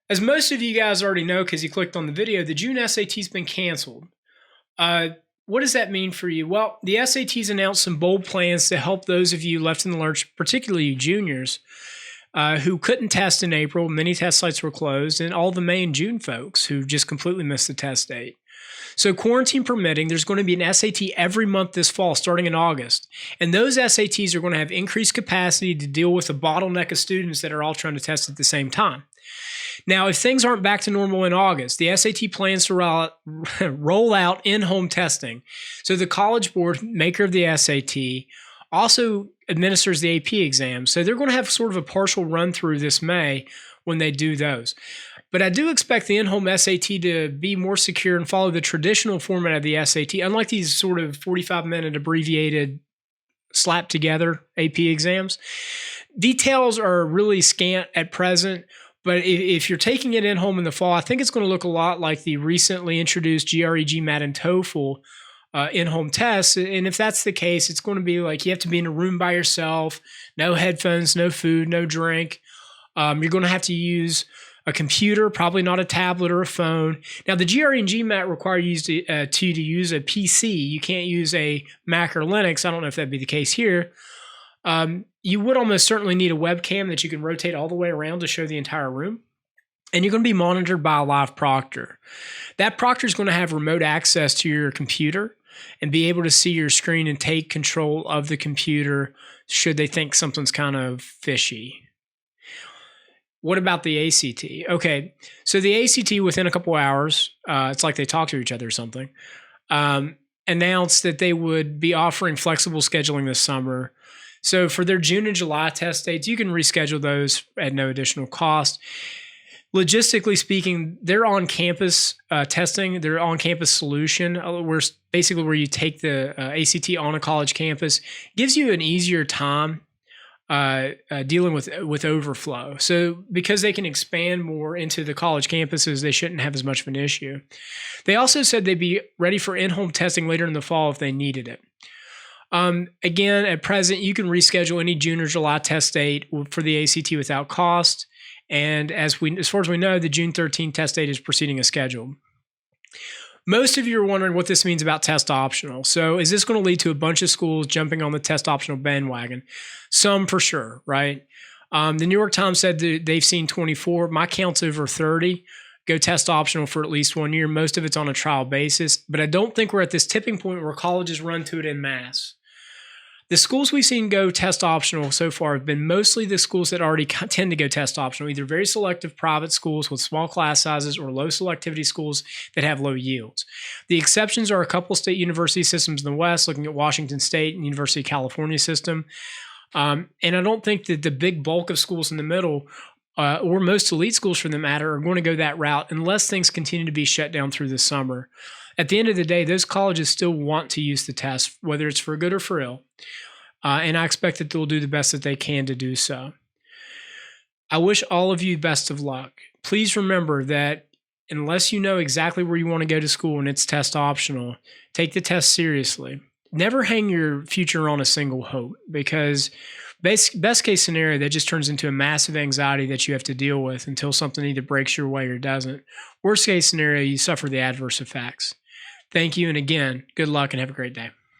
As most of you guys already know because you clicked on the video, the June SAT's been canceled. What does that mean for you? Well, the SAT's announced some bold plans to help those of you left in the lurch, particularly you juniors, who couldn't test in April. Many test sites were closed, and all the May and June folks who just completely missed the test date. So quarantine permitting, there's going to be an SAT every month this fall, starting in August. And those SATs are going to have increased capacity to deal with the bottleneck of students that are all trying to test at the same time. Now, if things aren't back to normal in August, the SAT plans to roll out in-home testing. So the College Board, maker of the SAT, also administers the AP exam. So they're going to have sort of a partial run through this May when they do those. But I do expect the in-home SAT to be more secure and follow the traditional format of the SAT, unlike these sort of 45-minute abbreviated slapped together AP exams. Details are really scant at present. But if you're taking it in-home in the fall, I think it's going to look a lot like the recently introduced GRE, GMAT, and TOEFL in-home tests. And if that's the case, it's going to be like you have to be in a room by yourself, no headphones, no food, no drink. You're going to have to use a computer, probably not a tablet or a phone. Now, the GRE and GMAT require you to use a PC. You can't use a Mac or Linux. I don't know if that'd be the case here. You would almost certainly need a webcam that you can rotate all the way around to show the entire room. And you're going to be monitored by a live proctor. That proctor is going to have remote access to your computer and be able to see your screen and take control of the computer should they think something's kind of fishy. What about the ACT? Okay, so the ACT within a couple hours, it's like they talk to each other or something, announced that they would be offering flexible scheduling this summer. So for their June and July test dates, you can reschedule those at no additional cost. Logistically speaking, they're on-campus testing. They're on-campus solution, where basically where you take the ACT on a college campus. Gives you an easier time dealing with overflow. So because they can expand more into the college campuses, they shouldn't have as much of an issue. They also said they'd be ready for in-home testing later in the fall if they needed it. Again, at present, you can reschedule any June or July test date for the ACT without cost. And as far as we know, the June 13 test date is proceeding as scheduled. Most of you are wondering what this means about test optional. So is this going to lead to a bunch of schools jumping on the test optional bandwagon? Some for sure, right? The New York Times said that they've seen 24. My count's over 30. Go test optional for at least 1 year. Most of it's on a trial basis. But I don't think we're at this tipping point where colleges run to it en masse. The schools we've seen go test optional so far have been mostly the schools that already tend to go test optional, either very selective private schools with small class sizes or low selectivity schools that have low yields. The exceptions are a couple state university systems in the West, looking at Washington State and University of California system. And I don't think that the big bulk of schools in the middle or most elite schools for the matter are going to go that route unless things continue to be shut down through the summer. At the end of the day, those colleges still want to use the test, whether it's for good or for ill. And I expect that they'll do the best that they can to do so. I wish all of you best of luck. Please remember that unless you know exactly where you want to go to school and it's test optional, take the test seriously. Never hang your future on a single hope, because best case scenario, that just turns into a massive anxiety that you have to deal with until something either breaks your way or doesn't. Worst case scenario, you suffer the adverse effects. Thank you, and again, good luck and have a great day.